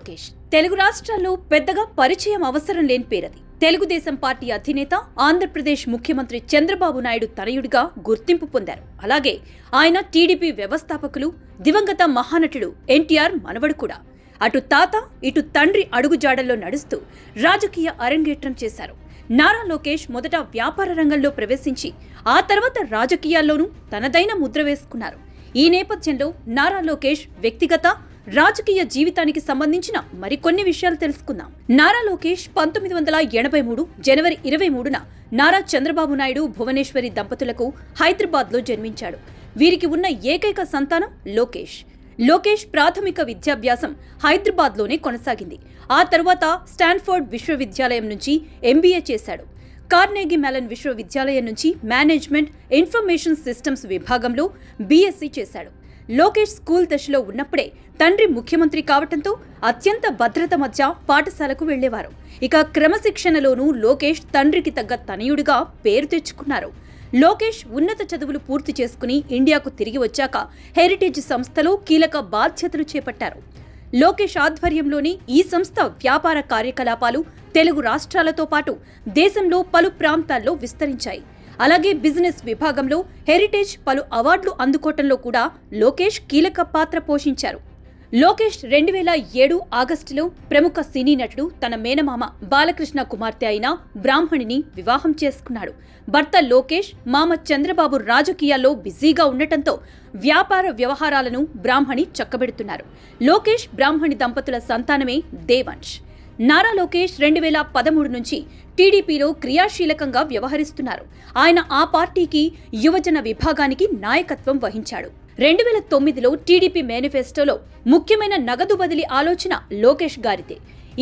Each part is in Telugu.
లోకేష్ తెలుగు రాష్ట్రాల్లో పెద్దగా పరిచయం అవసరం లేని పేరది. తెలుగుదేశం పార్టీ అధినేత, ఆంధ్రప్రదేశ్ ముఖ్యమంత్రి చంద్రబాబు నాయుడు తనయుడిగా గుర్తింపు పొందారు. అలాగే ఆయన టీడీపీ వ్యవస్థాపకులు, దివంగత మహానటుడు ఎన్టీఆర్ మనవడు కూడా. అటు తాత, ఇటు తండ్రి అడుగుజాడల్లో నడుస్తూ రాజకీయ అరంగేట్రం చేశారు. నారా లోకేష్ మొదట వ్యాపార రంగంలో ప్రవేశించి ఆ తర్వాత రాజకీయాల్లోనూ తనదైన ముద్ర వేసుకున్నారు. ఈ నేపథ్యంలో నారా లోకేష్ వ్యక్తిగత, రాజకీయ జీవితానికి సంబంధించిన మరికొన్ని విషయాలు తెలుసుకుందాం. నారా లోకేష్ 1983 జనవరి 23న నారా చంద్రబాబు నాయుడు, భువనేశ్వరి దంపతులకు హైదరాబాద్లో జన్మించాడు. వీరికి ఉన్న ఏకైక సంతానం లోకేష్. లోకేష్ ప్రాథమిక విద్యాభ్యాసం హైదరాబాద్లోనే కొనసాగింది. ఆ తరువాత స్టాన్ఫోర్డ్ విశ్వవిద్యాలయం నుంచి ఎంబీఏ చేశాడు. కార్నెగీ మెలన్ విశ్వవిద్యాలయం నుంచి మేనేజ్మెంట్ ఇన్ఫర్మేషన్ సిస్టమ్స్ విభాగంలో బీఎస్సీ చేశాడు. లోకేష్ స్కూల్ దశలో ఉన్నప్పుడే తండ్రి ముఖ్యమంత్రి కావటంతో అత్యంత భద్రత మధ్య పాఠశాలకు వెళ్లేవారు. ఇక క్రమశిక్షణలోనూ లోకేష్ తండ్రికి తగ్గ తనయుడిగా పేరు తెచ్చుకున్నారు. లోకేష్ ఉన్నత చదువులు పూర్తి చేసుకుని ఇండియాకు తిరిగి వచ్చాక హెరిటేజ్ సంస్థలో కీలక బాధ్యతలు చేపట్టారు. లోకేష్ ఆధ్వర్యంలోని ఈ సంస్థ వ్యాపార కార్యకలాపాలు తెలుగు రాష్ట్రాలతో పాటు దేశంలో పలు ప్రాంతాల్లో విస్తరించాయి. అలాగే బిజినెస్ విభాగంలో హెరిటేజ్ పలు అవార్డులు అందుకోవటంలో కూడా లోకేష్ కీలక పాత్ర పోషించారు. లోకేష్ 2007 ఆగస్టులో ప్రముఖ సినీ నటుడు తన మేనమామ బాలకృష్ణ కుమార్తె అయిన బ్రాహ్మణిని వివాహం చేసుకున్నాడు. భర్త లోకేష్, మామ చంద్రబాబు రాజకీయాల్లో బిజీగా ఉండటంతో వ్యాపార వ్యవహారాలను బ్రాహ్మణి చక్కబెడుతున్నారు. లోకేష్, బ్రాహ్మణి దంపతుల సంతానమే దేవంశ్. నారా లోకేష్ 2013 నుంచి టీడీపీలో క్రియాశీలకంగా వ్యవహరిస్తున్నారు. ఆయన ఆ పార్టీకి యువజన విభాగానికి నాయకత్వం వహించాడు. 2009లో టీడీపీ మేనిఫెస్టోలో ముఖ్యమైన నగదు బదిలీ ఆలోచన లోకేష్ గారిదే.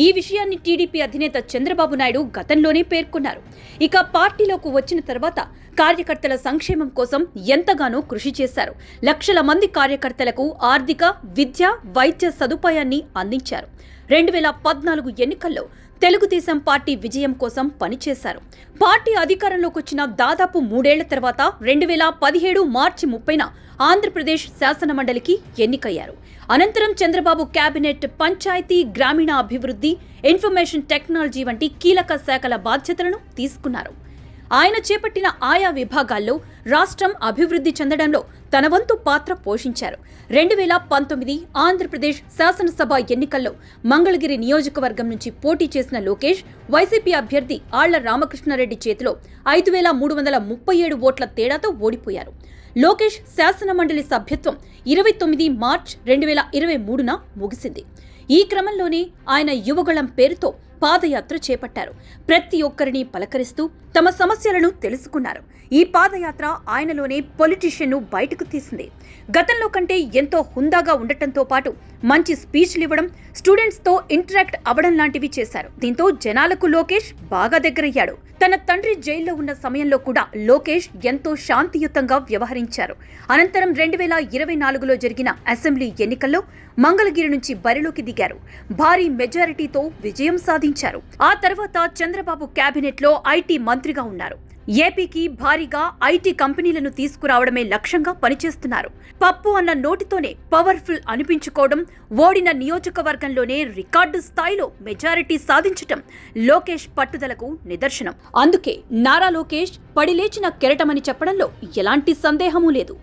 ఈ విషయాన్ని టీడీపీ అధినేత చంద్రబాబు నాయుడు గతంలోనే పేర్కొన్నారు. ఇక పార్టీలోకి వచ్చిన తర్వాత కార్యకర్తల సంక్షేమం కోసం ఎంతగానో కృషి చేశారు. లక్షల మంది కార్యకర్తలకు ఆర్థిక, విద్య, వైద్య సదుపాయాన్ని అందించారు. 2014 ఎన్నికల్లో తెలుగుదేశం పార్టీ విజయం కోసం పనిచేశారు. పార్టీ అధికారంలోకి వచ్చిన దాదాపు 3 ఏళ్ల తర్వాత 2017 మార్చి 30న ఆంధ్రప్రదేశ్ శాసనమండలికి ఎన్నికయ్యారు. అనంతరం చంద్రబాబు కేబినెట్ పంచాయతీ, గ్రామీణ అభివృద్ధి, ఇన్ఫర్మేషన్ టెక్నాలజీ వంటి కీలక శాఖల బాధ్యతలను తీసుకున్నారు. ఆయన చేపట్టిన ఆయా విభాగాల్లో రాష్ట్రం అభివృద్ధి చెందడంలో తన వంతు పాత్ర పోషించారు. 2019 ఆంధ్రప్రదేశ్ శాసనసభ ఎన్నికల్లో మంగళగిరి నియోజకవర్గం నుంచి పోటీ చేసిన లోకేష్ వైసీపీ అభ్యర్థి ఆళ్ల రామకృష్ణారెడ్డి చేతిలో 5337 ఓట్ల తేడాతో ఓడిపోయారు. లోకేష్ శాసనమండలి సభ్యత్వం 29 మార్చ్ 2023న ముగిసింది. ఈ క్రమంలోనే ఆయన యువగళం పేరుతో పాదయాత్ర చేపట్టారు. ప్రతి ఒక్కరిని పలకరిస్తూ తమ సమస్యలను తెలుసుకున్నారు. ఈ పాదయాత్ర ఆయనలోనే పొలిటీషియన్ను బయటకు తీసింది. గతంలో కంటే ఎంతో హుందాగా ఉండటంతో పాటు మంచి స్పీచ్లు ఇవ్వడం, స్టూడెంట్స్తో ఇంటరాక్ట్ అవ్వడం లాంటివి చేశారు. దీంతో జనాలకు లోకేష్ బాగా దగ్గరయ్యాడు. తన తండ్రి జైల్లో ఉన్న సమయంలో కూడా లోకేష్ ఎంతో శాంతియుతంగా వ్యవహరించారు. అనంతరం 2024లో జరిగిన అసెంబ్లీ ఎన్నికల్లో మంగళగిరి నుంచి బరిలోకి దిగారు. భారీ మెజారిటీతో విజయం సాధించారు. ఆ తర్వాత చంద్రబాబు కేబినెట్లో ఐటీ మంత్రిగా ఉన్నారు. ఏపీకి భారీగా ఐటీ కంపెనీలను తీసుకురావడమే లక్ష్యంగా పనిచేస్తున్నారు. పప్పు అన్న నోటితోనే పవర్ఫుల్ అనిపించుకోవడం, ఓడిన నియోజకవర్గంలోనే రికార్డు స్థాయిలో మెజారిటీ సాధించటం లోకేష్ పట్టుదలకు నిదర్శనం. అందుకే నారా లోకేష్ పడిలేచిన కెరటమని చెప్పడంలో ఎలాంటి సందేహమూ లేదు.